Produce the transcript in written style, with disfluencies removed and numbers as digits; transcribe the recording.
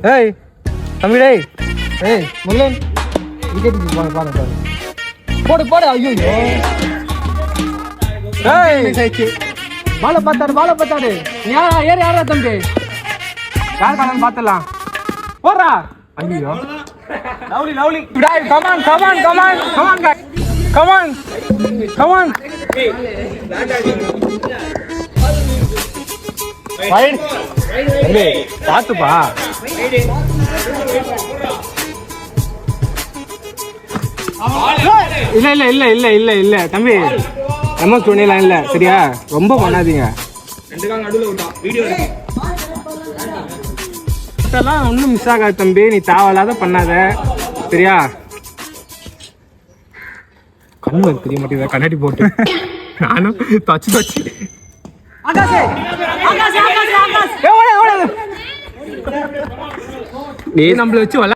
ஏய் தம்பி டேய் ஏய் முருகன் விக்கெட் பாரு போடு போடு ஐயோ ஏய் பால பார்த்தாரு ஏறி யாரா தம்பி யார் காலம் பார்த்தலாம் போடுறா ஐயோ லவ்லி டேய் கமான் ஃபைன் தம்பி பாத்துப்பா இல்ல தம்பி எம்எஸ் தோனிலாம் இல்ல சரியா ரொம்ப பண்ணாதீங்க இதெல்லாம் ஒன்றும் மிஸ் ஆகாது தம்பி நீ தேவையில்லாத பண்ணாத சரியா கண்ணு தெரிய மாட்டேங்குது கண்ணாடி போட்டு நானும் தச்சு நீ நம்மள வச்சு